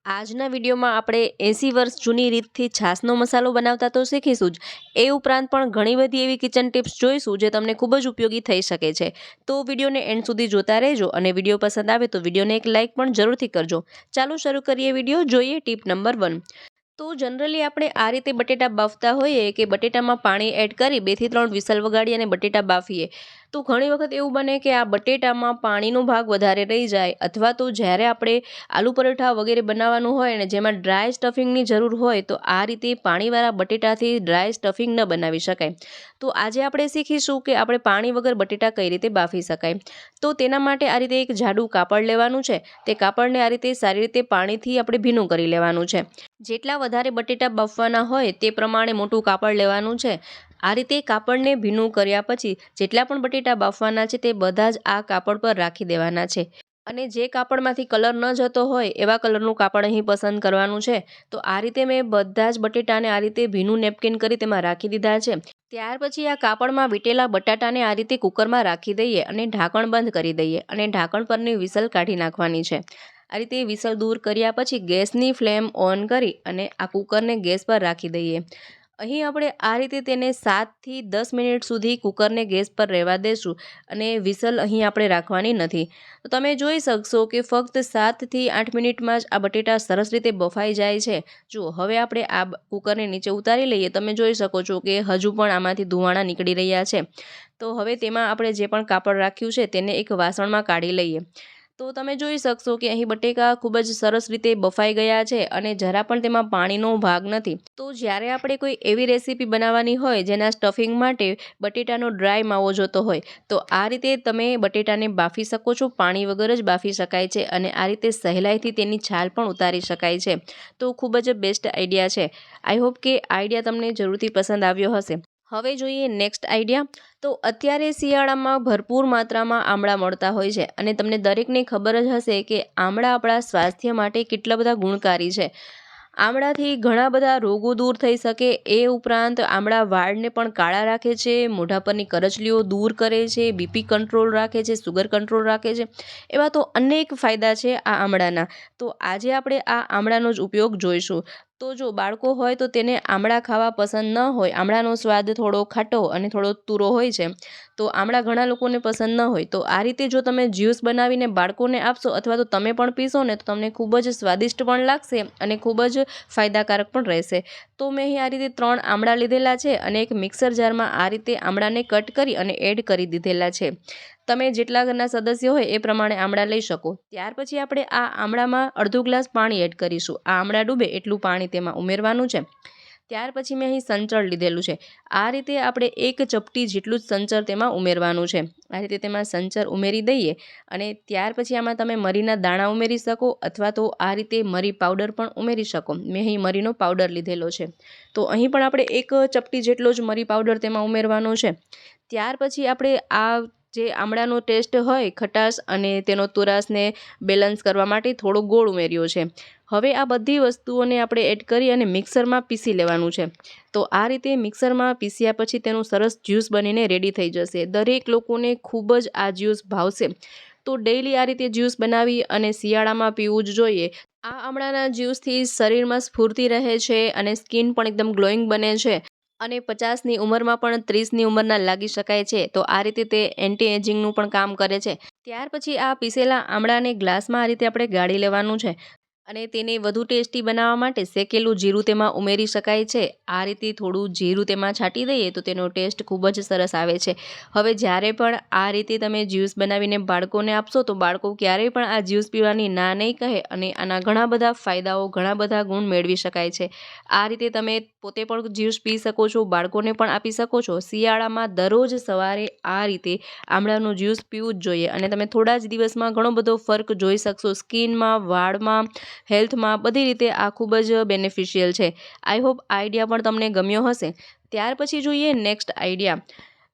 આજના વિડીયોમાં આપણે 80 વર્ષ જૂની રીતથી છાશનો મસાલો બનાવતા તો શીખીશું જ, એ ઉપરાંત પણ ઘણી બધી એવી કિચન ટિપ્સ જોઈશું જે તમને ખૂબ જ ઉપયોગી થઈ શકે છે। તો વિડીયોને એન્ડ સુધી જોતા રહેજો અને વિડીયો પસંદ આવે તો વિડીયોને એક લાઇક પણ જરૂરથી કરજો। ચાલો શરૂ કરીએ વિડીયો। જોઈએ ટીપ નંબર 1। તો જનરલી આપણે આ રીતે બટેટા બાફતા હોઈએ કે બટેટામાં પાણી એડ કરી 2 થી 3 વિસલ વગાડી અને બટેટા બાફીએ તો ઘણી વખત એવું બને કે આ બટેટામાં પાણીનો ભાગ વધારે રહી જાય, અથવા તો જ્યારે આપણે આલુ પરોઠા વગેરે બનાવવાનું હોય ને જેમાં ડ્રાય સ્ટફિંગની જરૂર હોય તો આ રીતે પાણીવાળા બટેટાથી ડ્રાય સ્ટફિંગ ન બનાવી શકાય। તો આજે આપણે શીખીશું કે આપણે પાણી વગર બટેટા કઈ રીતે બાફી શકાય। તો તેના માટે આ રીતે એક જાડું કાપડ લેવાનું છે। તે કાપડને આ રીતે સારી રીતે પાણીથી આપણે ભીનું કરી લેવાનું છે। જેટલા વધારે બટેટા બાફવાના હોય તે પ્રમાણે મોટું કાપડ લેવાનું છે। આ રીતે કાપડને ભીનું કર્યા પછી જેટલા પણ બટેટા બાફવાના છે તે બધા જ આ કાપડ પર રાખી દેવાના છે। અને જે કાપડમાંથી કલર ન જતો હોય એવા કલરનું કાપડ અહીં પસંદ કરવાનું છે। તો આ રીતે મેં બધા જ બટેટાને આ રીતે ભીનું નેપકિન કરી તેમાં રાખી દીધા છે। ત્યાર પછી આ કાપડમાં વીટેલા બટાટાને આ રીતે કુકરમાં રાખી દઈએ અને ઢાંકણ બંધ કરી દઈએ અને ઢાંકણ પરની વિસલ કાઢી નાખવાની છે। આ રીતે વિસલ દૂર કર્યા પછી ગેસની ફ્લેમ ઓન કરી અને આ કુકરને ગેસ પર રાખી દઈએ। અહીં આપણે આ રીતે તેને 7 થી 10 મિનિટ સુધી કુકરને ગેસ પર રહેવા દેશું અને વિસલ અહીં આપણે રાખવાની નથી। તો તમે જોઈ શકશો કે ફક્ત 7 થી 8 મિનિટમાં જ આ બટેટા સરસ રીતે બફાઈ જાય છે। જુઓ હવે આપણે આ કુકરને નીચે ઉતારી લઈએ। તમે જોઈ શકો છો કે હજુ પણ આમાંથી ધુવાણા નીકળી રહ્યા છે। તો હવે તેમાં આપણે જે પણ કાપડ રાખ્યું છે તેને એક વાસણમાં કાઢી લઈએ। તો તમે જોઈ શકશો કે અહીં બટેકા ખૂબ જ સરસ રીતે બફાઈ ગયા છે અને જરા પણ તેમાં પાણીનો ભાગ નથી। તો જ્યારે આપણે કોઈ એવી રેસીપી બનાવવાની હોય જેના સ્ટફિંગ માટે બટેટાનો ડ્રાય માવો જોતો હોય તો આ રીતે તમે બટેટાને બાફી શકો છો। પાણી વગર જ બાફી શકાય છે અને આ રીતે સહેલાઈથી તેની છાલ પણ ઉતારી શકાય છે। તો ખૂબ જ બેસ્ટ આઈડિયા છે। આઈ હોપ કે આઈડિયા તમને જરૂરથી પસંદ આવ્યો હશે। હવે જોઈએ નેક્સ્ટ આઈડિયા। તો અત્યારે શિયાળામાં ભરપૂર માત્રામાં આમળા મળતા હોય છે અને તમને દરેકને ખબર જ હશે કે આમળા આપણા સ્વાસ્થ્ય માટે કેટલા બધા ગુણકારી છે। આમળાથી ઘણા બધા રોગો દૂર થઈ શકે, એ ઉપરાંત આમળા વાળને પણ કાળા રાખે છે, મોઢા પરની કરચલીઓ દૂર કરે છે, બીપી કંટ્રોલ રાખે છે, સુગર કંટ્રોલ રાખે છે। એવા તો અનેક ફાયદા છે આ આમળાના। તો આજે આપણે આ આમળાનો જ ઉપયોગ જોઈશું। તો જો બાળકો હોય તો તેને આમળા ખાવા પસંદ ન હોય, આમળાનો સ્વાદ થોડો ખાટો અને થોડો તુરો હોય છે, તો આમળા ઘણા લોકોને પસંદ ન હોય, તો આ રીતે જો તમે જ્યુસ બનાવીને બાળકોને આપશો અથવા તો તમે પણ પીશો ને તો તમને ખૂબ જ સ્વાદિષ્ટ પણ લાગશે અને ખૂબ જ ફાયદાકારક પણ રહેશે। તો મેં અહીં આ રીતે 3 આમળા લીધેલા છે અને એક મિક્સર જારમાં આ રીતે આમળાને કટ કરી અને એડ કરી દીધેલા છે। તમે જેટલા ઘરના સદસ્યો હોય એ પ્રમાણે આમળા લઈ શકો। ત્યાર પછી આપણે આ આમળામાં અડધો ગ્લાસ પાણી એડ કરીશું। આ આમળા ડૂબે એટલું પાણી તેમાં ઉમેરવાનું છે। ત્યાર પછી મેં અહીં સંચળ લીધેલું છે। આ રીતે આપણે 1 ચપટી જેટલું જ સંચળ તેમાં ઉમેરવાનું છે। આ રીતે તેમાં સંચળ ઉમેરી દઈએ અને ત્યાર પછી આમાં તમે મરીના દાણા ઉમેરી શકો અથવા તો આ રીતે મરી પાવડર પણ ઉમેરી શકો। મેં અહીં મરીનો પાવડર લીધેલો છે। તો અહીં પણ આપણે 1 ચપટી જેટલો જ મરી પાવડર તેમાં ઉમેરવાનો છે। ત્યાર પછી આપણે આ જે આમળાનો ટેસ્ટ હોય ખટાશ અને તેનો તુરાશને બેલેન્સ કરવા માટે થોડો ગોળ ઉમેર્યો છે। હવે આ બધી વસ્તુઓને આપણે એડ કરી અને મિક્સરમાં પીસી લેવાનું છે। તો આ રીતે મિક્સરમાં પીસ્યા પછી તેનું સરસ જ્યુસ બનીને રેડી થઈ જશે। દરેક લોકોને ખૂબ જ આ જ્યુસ ભાવશે। તો ડેઈલી આ રીતે જ્યુસ બનાવી અને શિયાળામાં પીવું જ જોઈએ। આ આમળાના જ્યુસથી શરીરમાં સ્ફૂર્તિ રહે છે અને સ્કિન પણ એકદમ ગ્લોઈંગ બને છે અને 50ની ઉંમરમાં પણ 30ની ઉંમરના લાગી શકાય છે। તો આ રીતે તે એન્ટી એજિંગનું પણ કામ કરે છે। ત્યાર પછી આ પીસેલા આમળાને ગ્લાસમાં આ રીતે આપણે ગાળી લેવાનું છે અને તેને વધુ ટેસ્ટી બનાવવા માટે શેકેલું જીરું તેમાં ઉમેરી શકાય છે। આ રીતે થોડું જીરું તેમાં છાંટી દઈએ તો તેનો ટેસ્ટ ખૂબ જ સરસ આવે છે। હવે જ્યારે પણ આ રીતે તમે જ્યુસ બનાવીને બાળકોને આપશો તો બાળકો ક્યારેય પણ આ જ્યુસ પીવાની ના નહીં કહે અને આના ઘણા બધા ફાયદાઓ, ઘણા બધા ગુણ મેળવી શકાય છે। આ રીતે તમે પોતે પણ જ્યુસ પી શકો છો, બાળકોને પણ આપી શકો છો। શિયાળામાં દરરોજ સવારે આ રીતે આમળાનું જ્યુસ પીવું જ જોઈએ અને તમે થોડા જ દિવસમાં ઘણો બધો ફર્ક જોઈ શકશો। સ્કિનમાં, વાળમાં, હેલ્થમાં, બધી રીતે આ ખૂબ જ બેનિફિશિયલ છે। આઈ હોપ આઈડિયા પણ તમને ગમ્યો હશે। ત્યાર પછી જોઈએ નેક્સ્ટ આઈડિયા।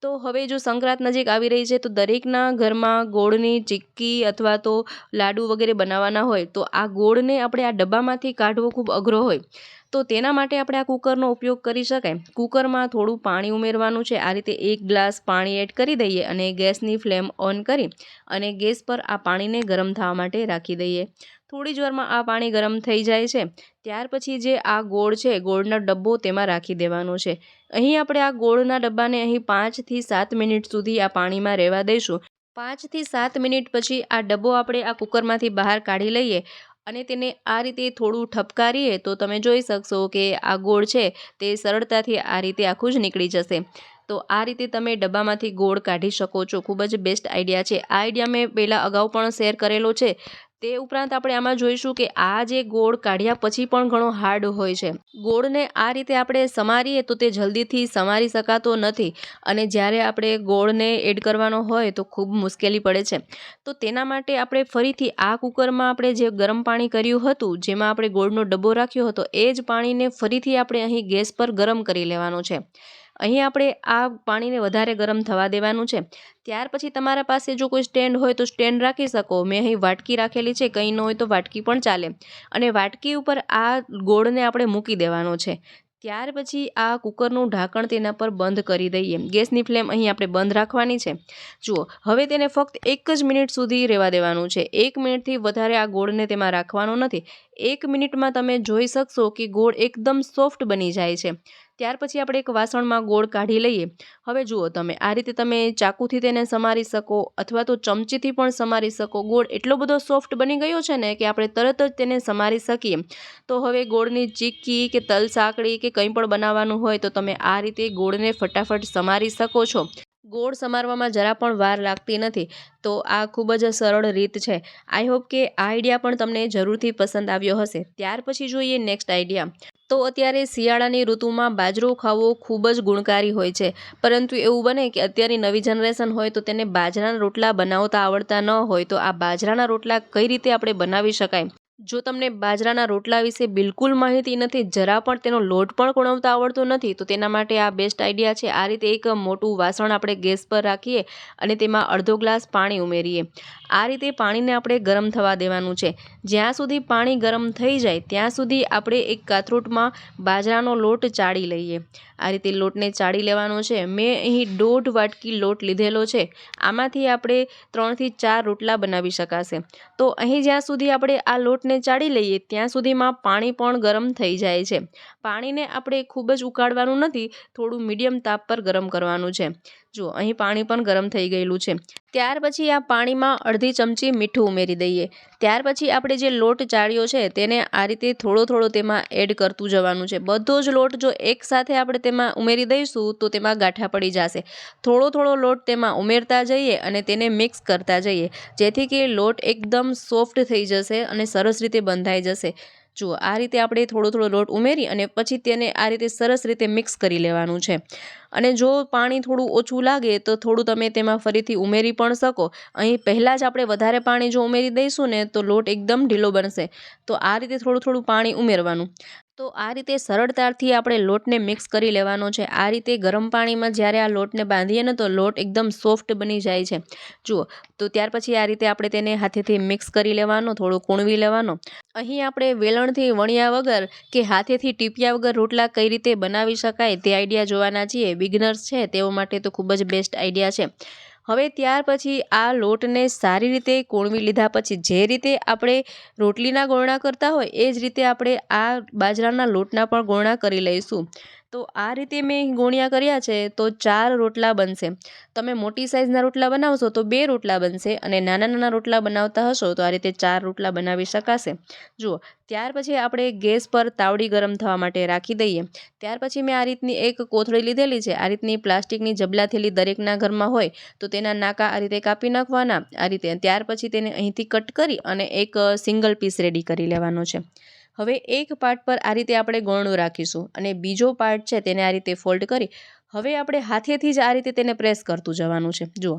તો હવે જો સંક્રાંત નજીક આવી રહી છે તો દરેકના ઘરમાં ગોળની ચીક્કી અથવા તો લાડુ વગેરે બનાવવાના હોય, તો આ ગોળને આપણે આ ડબ્બામાંથી કાઢવો ખૂબ અઘરો હોય, તો તેના માટે આપણે આ કુકરનો ઉપયોગ કરી શકાય। કુકરમાં થોડું પાણી ઉમેરવાનું છે। આ રીતે 1 ગ્લાસ પાણી એડ કરી દઈએ અને ગેસની ફ્લેમ ઓન કરી અને ગેસ પર આ પાણીને ગરમ થવા માટે રાખી દઈએ। થોડી જ વારમાં આ પાણી ગરમ થઈ જાય છે. ત્યાર પછી જે આ ગોળ છે, ગોળનો ડબ્બો તેમાં રાખી દેવાનો છે. અહીં આપણે આ ગોળના ડબ્બાને અહીં 5 થી 7 મિનિટ સુધી આ પાણીમાં રહેવા દઈશું. 5 થી 7 મિનિટ પછી આ ડબ્બો આપણે આ કુકરમાંથી બહાર કાઢી લઈએ અને તેને આ રીતે થોડું ઠપકારીએ તો તમે જોઈ શકશો કે આ ગોળ છે તે સરળતાથી આ રીતે આખું જ નીકળી જશે. તો આ રીતે તમે ડબ્બામાંથી ગોળ કાઢી શકો છો. ખૂબ જ બેસ્ટ આઈડિયા છે. આ આઈડિયા મેં પહેલાં અગાઉ પણ શેર કરેલો છે. તે ઉપરાંત આપણે આમાં જોઈશું કે આ જે ગોળ કાઢ્યા પછી પણ ઘણો હાર્ડ હોય છે. ગોળને આ રીતે આપણે સમારીએ તો તે જલ્દીથી સમારી શકાતો નથી અને જ્યારે આપણે ગોળને એડ કરવાનો હોય તો ખૂબ મુશ્કેલી પડે છે. તો તેના માટે આપણે ફરીથી આ કુકરમાં આપણે જે ગરમ પાણી કર્યું હતું, જેમાં આપણે ગોળનો ડબ્બો રાખ્યો હતો, એ જ પાણીને ફરીથી આપણે અહીં ગેસ પર ગરમ કરી લેવાનું છે. અહીં આપણે આ પાણીને વધારે ગરમ થવા દેવાનું છે. ત્યાર પછી તમારા પાસે જો કોઈ સ્ટેન્ડ હોય તો સ્ટેન્ડ રાખી શકો. મેં અહીં વાટકી રાખેલી છે, કંઈ ન હોય તો વાટકી પણ ચાલે. અને વાટકી ઉપર આ ગોળને આપણે મૂકી દેવાનો છે. ત્યાર પછી આ કુકરનું ઢાંકણ તેના પર બંધ કરી દઈએ. ગેસની ફ્લેમ અહીં આપણે બંધ રાખવાની છે. જુઓ, હવે તેને ફક્ત 1 જ મિનિટ સુધી રહેવા દેવાનું છે. 1 મિનિટથી વધારે આ ગોળને તેમાં રાખવાનો નથી. 1 મિનિટમાં તમે જોઈ શકશો કે ગોળ એકદમ સોફ્ટ બની જાય છે. ત્યાર પછી આપણે એક વાસણમાં ગોળ કાઢી લઈએ. હવે જુઓ, તમે આ રીતે તમે ચાકુથી તેને સમારી શકો અથવા તો ચમચીથી પણ સમારી શકો. ગોળ એટલો બધો સોફ્ટ બની ગયો છે ને કે આપણે તરત જ તેને સમારી શકીએ. તો હવે ગોળની ચીક્કી કે તલ સાંકળી કે કંઈ પણ બનાવવાનું હોય તો તમે આ રીતે ગોળને ફટાફટ સમારી શકો છો. ગોળ સમારવામાં જરા પણ વાર લાગતી નથી. તો આ ખૂબ જ સરળ રીત છે. આઈ હોપ કે આ આઈડિયા પણ તમને જરૂરથી પસંદ આવ્યો હશે. ત્યાર પછી જોઈએ નેક્સ્ટ આઈડિયા. તો અત્યારે શિયાળાની ઋતુમાં બાજરો ખાવો ખૂબ જ ગુણકારી હોય છે. પરંતુ એવું બને કે અત્યારની નવી જનરેશન હોય તો તેને બાજરાના રોટલા બનાવતા આવડતા ન હોય. તો આ બાજરાના રોટલા કઈ રીતે આપણે બનાવી શકાય? જો તમને બાજરાના રોટલા વિશે બિલકુલ માહિતી નથી, જરા પણ તેનો લોટ પણ કોણવતા આવડતો નથી, તો તેના માટે આ બેસ્ટ આઈડિયા છે. આ રીતે એક મોટું વાસણ આપણે ગેસ પર રાખીએ અને તેમાં અડધો ગ્લાસ પાણી ઉમેરીએ. આ રીતે પાણીને આપણે ગરમ થવા દેવાનું છે. જ્યાં સુધી પાણી ગરમ થઈ જાય ત્યાં સુધી આપણે એક કાથરોટમાં બાજરાનો લોટ ચાળી લઈએ. આ રીતે લોટને ચાળી લેવાનો છે. મેં અહીં 1.5 વાટકી લોટ લીધેલો છે. આમાંથી આપણે 3 થી 4 રોટલા બનાવી શકાશે. તો અહીં જ્યાં સુધી આપણે આ લોટને ચાળી લઈએ ત્યાં સુધીમાં પાણી પણ ગરમ થઈ જાય છે. પાણીને આપણે ખૂબ જ ઉકાળવાનું નથી, થોડું મીડિયમ તાપ પર ગરમ કરવાનું છે. જુઓ, અહીં પાણી પણ ગરમ થઈ ગયેલું છે. ત્યાર પછી આ પાણીમાં અડધી ચમચી મીઠું ઉમેરી દઈએ. ત્યાર પછી આપણે જે લોટ ચાળ્યો છે તેને આ રીતે થોડો થોડો તેમાં એડ કરતું જવાનું છે. બધો જ લોટ જો એકસાથે આપણે તેમાં ઉમેરી દઈશું તો તેમાં ગાંઠા પડી જશે. થોડો થોડો લોટ તેમાં ઉમેરતા જઈએ અને તેને મિક્સ કરતા જઈએ, જેથી કે લોટ એકદમ સોફ્ટ થઈ જશે અને સરસ રીતે બંધાઈ જશે. જુઓ, આ રીતે આપણે થોડો થોડો લોટ ઉમેરી અને પછી તેને આ રીતે સરસ રીતે મિક્સ કરી લેવાનું છે. અને જો પાણી થોડું ઓછું લાગે તો થોડું તમે તેમાં ફરીથી ઉમેરી પણ શકો. અહીં પહેલાં જ આપણે વધારે પાણી જો ઉમેરી દઈશું ને તો લોટ એકદમ ઢીલો બનશે. તો આ રીતે થોડું થોડું પાણી ઉમેરવાનું. તો આ રીતે સરળતાથી આપણે લોટને મિક્સ કરી લેવાનો છે. આ રીતે ગરમ પાણીમાં જ્યારે આ લોટને બાંધીએ ને તો લોટ એકદમ સોફ્ટ બની જાય છે. જુઓ, તો ત્યાર પછી આ રીતે આપણે તેને હાથેથી મિક્સ કરી લેવાનો, થોડું કૂણવી લેવાનો. અહીં આપણે વેલણથી વણ્યા વગર કે હાથેથી ટીપ્યા વગર રોટલા કઈ રીતે બનાવી શકાય તે આઈડિયા જોવાના છીએ. બિગનર્સ છે તેઓ માટે તો ખૂબ જ બેસ્ટ આઈડિયા છે. હવે ત્યાર પછી આ લોટને સારી રીતે કૂણવી લીધા પછી જે રીતે આપણે રોટલીના ગોળણા કરતા હોય એ જ રીતે આપણે આ બાજરાના લોટના પણ ગોળણા કરી લઈશું. તો આ રીતે મેં ગોળિયા કર્યા છે તો 4 રોટલા બનશે. તમે મોટી સાઇઝના રોટલા બનાવશો તો 2 રોટલા બનશે અને નાના નાના રોટલા બનાવતા હશો તો આ રીતે 4 રોટલા બનાવી શકાશે. જુઓ, ત્યાર પછી આપણે ગેસ પર તાવડી ગરમ થવા માટે રાખી દઈએ. ત્યાર પછી મેં આ રીતની એક કોથળી લીધેલી છે. આ રીતની પ્લાસ્ટિકની જબલા થેલી દરેકના ઘરમાં હોય તો તેના નાકા આ રીતે કાપી નાખવાના આ રીતે. ત્યાર પછી તેને અહીંથી કટ કરી અને એક સિંગલ પીસ રેડી કરી લેવાનો છે. હવે એક પાર્ટ પર આ રીતે આપણે ગોળણું રાખીશું અને બીજો પાર્ટ છે તેને આ રીતે ફોલ્ડ કરી હવે આપણે હાથેથી જ આ રીતે તેને પ્રેસ કરતું જવાનું છે. જુઓ,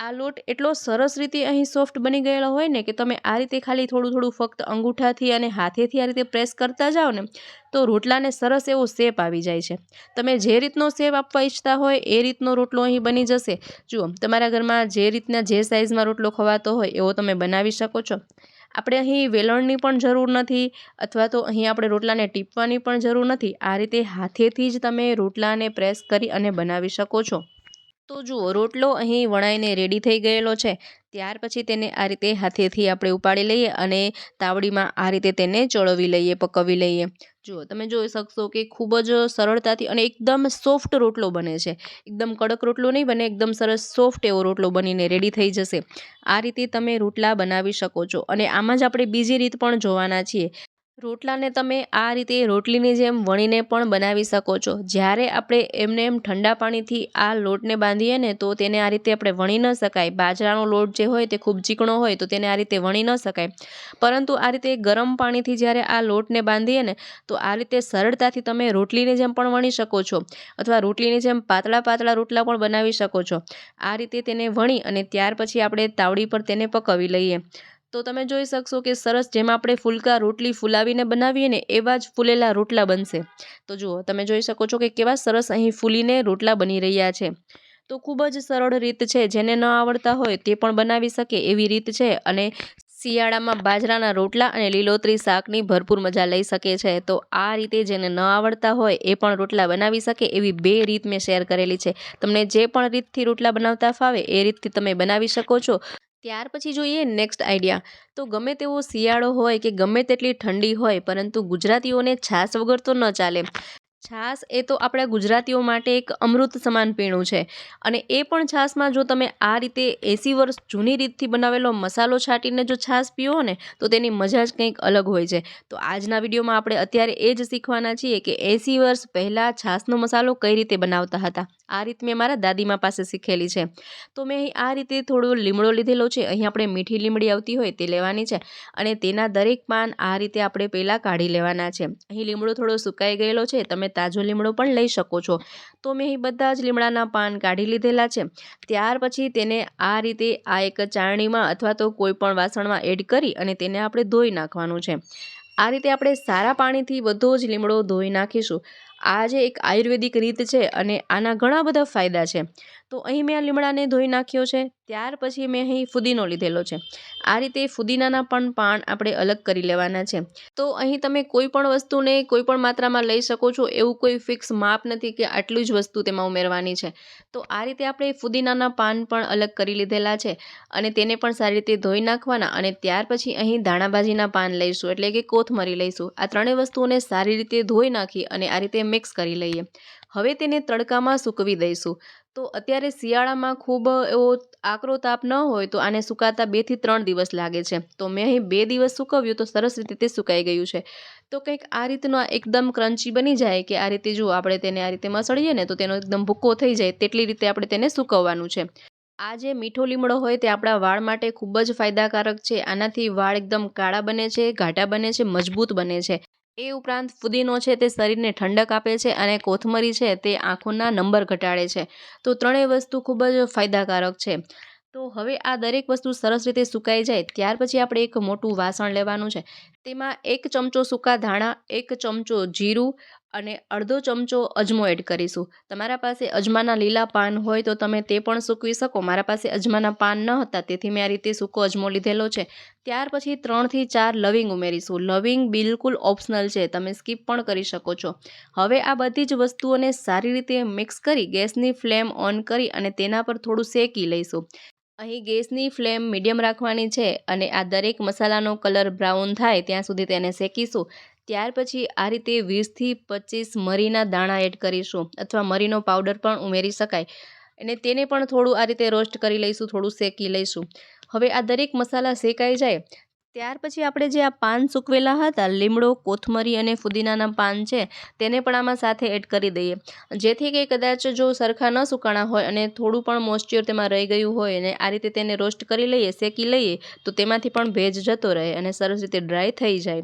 આ લોટ એટલો સરસ રીતે અહીં સોફ્ટ બની ગયેલો હોય ને કે તમે આ રીતે ખાલી થોડું થોડું ફક્ત અંગૂઠાથી અને હાથેથી આ રીતે પ્રેસ કરતા જાઓ ને તો રોટલાને સરસ એવો શેપ આવી જાય છે. તમે જે રીતનો શેપ આપવા ઈચ્છતા હોય એ રીતનો રોટલો અહીં બની જશે. જુઓ, તમારા ઘરમાં જે રીતના જે સાઇઝમાં રોટલો ખવાતો હોય એવો તમે બનાવી શકો છો. આપણે અહીં વેલણની પણ જરૂર નથી અથવા તો અહીં આપણે રોટલાને ટીપવાની પણ જરૂર નથી. આ રીતે હાથેથી જ તમે રોટલાને પ્રેસ કરી અને બનાવી શકો છો. તો જુઓ, રોટલો અહીં વણાઈને રેડી થઈ ગયેલો છે. ત્યાર પછી તેને આ રીતે હાથેથી આપણે ઉપાડી લઈએ અને તાવડીમાં આ રીતે તેને ચડવી લઈએ, પકવી લઈએ. જુઓ, તમે જોઈ શકશો કે ખૂબ જ સરળતાથી અને એકદમ સોફ્ટ રોટલો બને છે. એકદમ કડક રોટલો નહીં બને, એકદમ સરસ સોફ્ટ એવો રોટલો બનીને રેડી થઈ જશે. આ રીતે તમે રોટલા બનાવી શકો છો અને આમાં જ આપણે બીજી રીત પણ જોવાના છીએ. રોટલાને તમે આ રીતે રોટલીની જેમ વણીને પણ બનાવી શકો છો. જ્યારે આપણે એમને એમ ઠંડા પાણીથી આ લોટને બાંધીએ ને તો તેને આ રીતે આપણે વણી ન શકાય. બાજરાનો લોટ જે હોય તે ખૂબ ચીકણો હોય તો તેને આ રીતે વણી ન શકાય. પરંતુ આ રીતે ગરમ પાણીથી જ્યારે આ લોટને બાંધીએ ને તો આ રીતે સરળતાથી તમે રોટલીની જેમ પણ વણી શકો છો અથવા રોટલીની જેમ પાતળા પાતળા રોટલા પણ બનાવી શકો છો. આ રીતે તેને વણી અને ત્યાર પછી આપણે તાવડી પર તેને પકવી લઈએ. તો તમે જોઈ શકશો કે સરસ જેમ આપણે ફુલકા રોટલી ફુલાવીને બનાવીએ ને એવા જ ફૂલેલા રોટલા બનશે. તો જુઓ, તમે જોઈ શકો છો કે કેવા સરસ અહીં ફૂલીને રોટલા બની રહ્યા છે. તો ખૂબ જ સરળ રીત છે. જેને ન આવડતા હોય તે પણ બનાવી શકે એવી રીત છે અને શિયાળામાં બાજરાના રોટલા અને લીલોતરી શાકની ભરપૂર મજા લઈ શકે છે. તો આ રીતે જેને ન આવડતા હોય એ પણ રોટલા બનાવી શકે એવી 2 રીત મેં શેર કરેલી છે. તમને જે પણ રીતથી રોટલા બનાવતા ફાવે એ રીતથી તમે બનાવી શકો છો. ત્યાર પછી જોઈએ નેક્સ્ટ આઈડિયા. તો ગમે તેવો શિયાળો હોય કે ગમે તેટલી ઠંડી હોય પરંતુ ગુજરાતીઓને છાશ વગર તો ન ચાલે. છાશ એ તો આપણા ગુજરાતીઓ માટે એક અમૃત સમાન પીણું છે અને એ પણ છાશમાં જો તમે આ રીતે 80 વર્ષ જૂની રીતથી બનાવેલો મસાલો છાંટીને જો છાશ પીવો ને તો તેની મજા જ કંઈક અલગ હોય છે. તો આજના વિડીયોમાં આપણે અત્યારે એ જ શીખવાના છીએ કે 80 વર્ષ પહેલાં છાશનો મસાલો કઈ રીતે બનાવતા હતા. આ રીત મેં મારા દાદીમા પાસે શીખેલી છે. તો મેં અહીં આ રીતે થોડો લીમડો લીધેલો છે. અહીં આપણે મીઠી લીમડી આવતી હોય તે લેવાની છે અને તેના દરેક પાન આ રીતે આપણે પહેલાં કાઢી લેવાના છે. અહીં લીમડો થોડો સુકાઈ ગયેલો છે. તમે તાજો લીમડો પણ લઈ શકો છો. તો મેં અહીં બધા જ લીમડાના પાન કાઢી લીધેલા છે. ત્યાર પછી તેને આ રીતે આ એક ચાળણીમાં અથવા તો કોઈ પણ વાસણમાં એડ કરી અને તેને આપણે ધોઈ નાખવાનું છે. આ રીતે આપણે સારા પાણીથી બધો જ લીમડો ધોઈ નાખીશું. આ જે એક આયુર્વેદિક રીત છે અને આના ઘણા બધા ફાયદા છે. તો અહીં મેં આ લીમડાને ધોઈ નાખ્યો છે. ત્યાર પછી મેં અહીં ફુદીનો લીધેલો છે. આ રીતે ફુદીનાના પણ પાન આપણે અલગ કરી લેવાના છે. તો અહીં તમે કોઈ પણ વસ્તુને કોઈ પણ માત્રામાં લઈ શકો છો. એવું કોઈ ફિક્સ માપ નથી કે આટલી જ વસ્તુ તેમાં ઉમેરવાની છે. તો આ રીતે આપણે ફુદીનાના પાન પણ અલગ કરી લીધેલા છે અને તેને પણ સારી રીતે ધોઈ નાખવાના અને ત્યાર પછી અહીં ધાણાભાજીના પાન લઈશું એટલે કે કોથમરી લઈશું. આ ત્રણેય વસ્તુઓને સારી રીતે ધોઈ નાખી અને આ રીતે મિક્સ કરી લઈએ. હવે તેને તડકામાં સૂકવી દઈશું. તો અત્યારે શિયાળામાં ખૂબ એવો આકરો તાપ ન હોય તો આને સુકાતા 2 થી 3 દિવસ લાગે છે. તો મેં અહીં 2 દિવસ સૂકવ્યું તો સરસ રીતે તે સુકાઈ ગયું છે. તો કંઈક આ રીતનો એકદમ ક્રન્ચી બની જાય કે આ રીતે જો આપણે તેને આ રીતે મસળીએ ને તો તેનો એકદમ ભૂક્કો થઈ જાય તેટલી રીતે આપણે તેને સૂકવવાનું છે. આ જે મીઠો લીમડો હોય તે આપણા વાળ માટે ખૂબ જ ફાયદાકારક છે. આનાથી વાળ એકદમ કાળા બને છે, ઘાટા બને છે, મજબૂત બને છે. એ ઉપરાંત ફુદીનો છે તે શરીરને ઠંડક આપે છે અને કોથમરી છે તે આંખોના નંબર ઘટાડે છે. તો ત્રણેય વસ્તુ ખૂબ જ ફાયદાકારક છે. તો હવે આ દરેક વસ્તુ સરસ રીતે સુકાઈ જાય ત્યાર પછી આપણે એક મોટું વાસણ લેવાનું છે. તેમાં 1 ચમચો સૂકા ધાણા, 1 ચમચો જીરું અને અડધો ચમચો અજમો એડ કરીશું. તમારા પાસે અજમાના લીલા પાન હોય તો તમે તે પણ સૂકવી શકો. મારા પાસે અજમાના પાન ન હતા તેથી મેં આ રીતે સૂકો અજમો લીધેલો છે. ત્યાર પછી 3 થી 4 લવિંગ ઉમેરીશું. લવિંગ બિલકુલ ઓપ્શનલ છે, તમે સ્કીપ પણ કરી શકો છો. હવે આ બધી જ વસ્તુઓને સારી રીતે મિક્સ કરી ગેસની ફ્લેમ ઓન કરી અને તેના પર થોડું શેકી લઈશું. અહીં ગેસની ફ્લેમ મીડિયમ રાખવાની છે અને આ દરેક મસાલાનો કલર બ્રાઉન થાય ત્યાં સુધી તેને શેકીશું. ત્યાર પછી આ રીતે 20 થી 25 મરીના દાણા એડ કરીશું અથવા મરીનો પાવડર પણ ઉમેરી શકાય અને તેને પણ થોડું આ રીતે રોસ્ટ કરી લઈશું, થોડું શેકી લઈશું. હવે આ દરેક મસાલા શેકાઈ જાય ત્યાર પછી આપણે જે આ પાન સૂકવેલા હતા, લીમડો, કોથમરી અને ફુદીનાના પાન છે તેને પણ આમાં સાથે એડ કરી દઈએ. જેથી કે કદાચ જો સરખા ન સુકાણા હોય અને થોડું પણ મોઇસ્ચર તેમાં રહી ગયું હોય અને આ રીતે તેને રોસ્ટ કરી લઈએ, શેકી લઈએ તો તેમાંથી પણ ભેજ જતો રહે અને સરસ રીતે ડ્રાય થઈ જાય.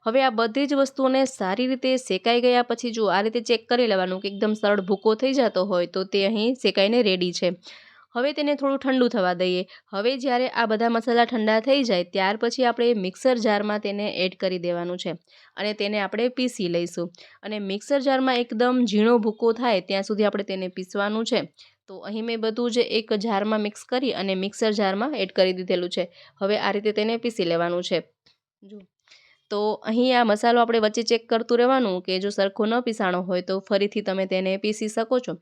હવે આ બધી જ વસ્તુઓને સારી રીતે શેકાઈ ગયા પછી જો આ રીતે ચેક કરી લેવાનું કે એકદમ સરળ ભૂકો થઈ જતો હોય તો તે અહીં શેકાઈને રેડી છે. હવે તેને થોડું ઠંડુ થવા દઈએ. હવે જ્યારે આ બધા મસાલા ઠંડા થઈ જાય ત્યાર પછી આપણે મિક્સર જારમાં તેને એડ કરી દેવાનું છે અને તેને આપણે પીસી લઈશું. અને મિક્સર જારમાં એકદમ ઝીણો ભૂકો થાય ત્યાં સુધી આપણે તેને પીસવાનું છે. તો અહીં મેં બધું જ એક જારમાં મિક્સ કરી અને મિક્સર જારમાં એડ કરી દીધેલું છે. હવે આ રીતે તેને પીસી લેવાનું છે. જો તો અહીં આ મસાલો આપણે વચ્ચે ચેક કરતું રહેવાનું કે જો સરખો ન પીસાણો હોય તો ફરીથી તમે તેને પીસી શકો છો.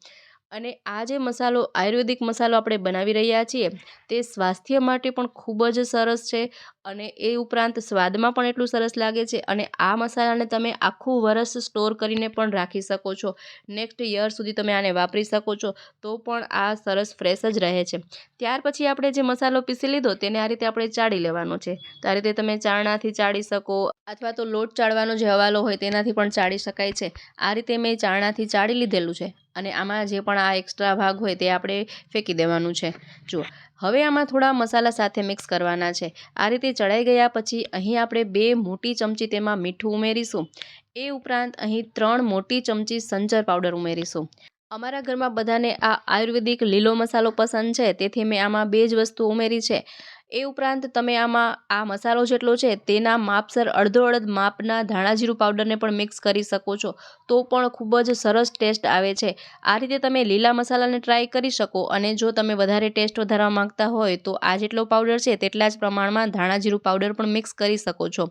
અને આ જે મસાલો આયુર્વેદિક મસાલો આપણે બનાવી રહ્યા છીએ તે સ્વાસ્થ્ય માટે પણ ખૂબ જ સરસ છે અને એ ઉપરાંત સ્વાદમાં પણ એટલું સરસ લાગે છે અને આ મસાલાને તમે આખું વરસ સ્ટોર કરીને પણ રાખી શકો છો. નેક્સ્ટ યર સુધી તમે આને વાપરી શકો છો તો પણ આ સરસ ફ્રેશ જ રહે છે. ત્યાર પછી આપણે જે મસાલો પીસી લીધો તેને આ રીતે આપણે ચાળી લેવાનો છે. તો આ રીતે તમે ચાળણાથી ચાળી શકો અથવા તો લોટ ચાળવાનો જે હવાલો હોય તેનાથી પણ ચાળી શકાય છે. આ રીતે મેં ચાળણાથી ચાળી લીધેલું છે અને આમાં જે પણ આ એક્સ્ટ્રા ભાગ હોય તે આપણે ફેંકી દેવાનું છે. જુઓ, હવે આમાં થોડા મસાલા સાથે મિક્સ કરવાના છે. આ રીતે ચડાઈ ગયા પછી અહીં આપણે 2 મોટી ચમચી તેમાં મીઠું ઉમેરીશું. એ ઉપરાંત અહીં 3 મોટી ચમચી સંચર પાવડર ઉમેરીશું. અમારા ઘરમાં બધાને આ આયુર્વેદિક લીલો મસાલો પસંદ છે તેથી મેં આમાં 2 જ વસ્તુ ઉમેરી છે. એ ઉપરાંત તમે આમાં આ મસાલો જેટલો છે તેના માપસર અડધો અડધ માપના ધાણા જીરું પાવડરને પણ મિક્સ કરી શકો છો તો પણ ખૂબ જ સરસ ટેસ્ટ આવે છે. આ રીતે તમે લીલા મસાલાને ટ્રાય કરી શકો અને જો તમે વધારે ટેસ્ટ વધારવા માંગતા હોય તો આ જેટલો પાવડર છે તેટલા જ પ્રમાણમાં ધાણા જીરું પાવડર પણ મિક્સ કરી શકો છો.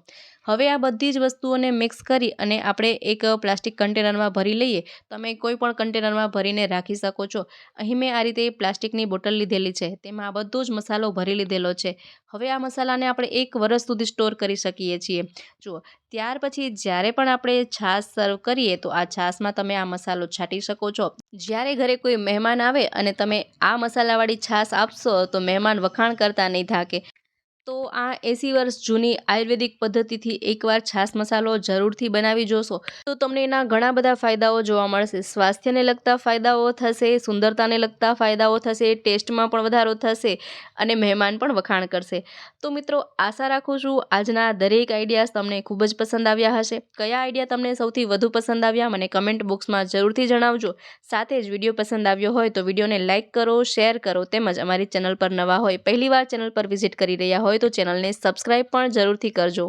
હવે આ બધી જ વસ્તુઓને મિક્સ કરી અને આપણે એક પ્લાસ્ટિક કન્ટેનરમાં ભરી લઈએ. તમે કોઈ પણ કન્ટેનરમાં ભરીને રાખી શકો છો. અહીં મેં આ રીતે પ્લાસ્ટિકની બોટલ લીધેલી છે તેમાં આ બધો જ મસાલો ભરી લીધેલો છે. હવે આ મસાલાને આપણે 1 વર્ષ સુધી સ્ટોર કરી શકીએ છીએ. જુઓ, ત્યાર પછી જ્યારે પણ આપણે છાશ સર્વ કરીએ તો આ છાશમાં તમે આ મસાલો છાંટી શકો છો. જ્યારે ઘરે કોઈ મહેમાન આવે અને તમે આ મસાલાવાળી છાશ આપશો તો મહેમાન વખાણ કરતા નહીં થાકે. તો આ 80 વર્ષ જૂની આયુર્વેદિક પદ્ધતિથી એકવાર છાશ મસાલો જરૂરથી બનાવી જોશો તો તમને એના ઘણા બધા ફાયદાઓ જોવા મળશે. સ્વાસ્થ્યને લગતા ફાયદાઓ થશે, સુંદરતાને લગતા ફાયદાઓ થશે, ટેસ્ટમાં પણ વધારો થશે અને મહેમાન પણ વખાણ કરશે. તો મિત્રો, આશા રાખું છું આજના દરેક આઈડિયાઝ તમને ખૂબ જ પસંદ આવ્યા હશે. કયા આઈડિયા તમને સૌથી વધુ પસંદ આવ્યા મને કમેન્ટ બોક્સમાં જરૂરથી જણાવજો. સાથે જ વિડીયો પસંદ આવ્યો હોય તો વિડીયોને લાઇક કરો, શેર કરો તેમજ અમારી ચેનલ પર નવા હોય પહેલીવાર ચેનલ પર વિઝિટ કરી રહ્યા હોય તો ચેનલને સબસ્ક્રાઈબ પણ જરૂરથી કરજો.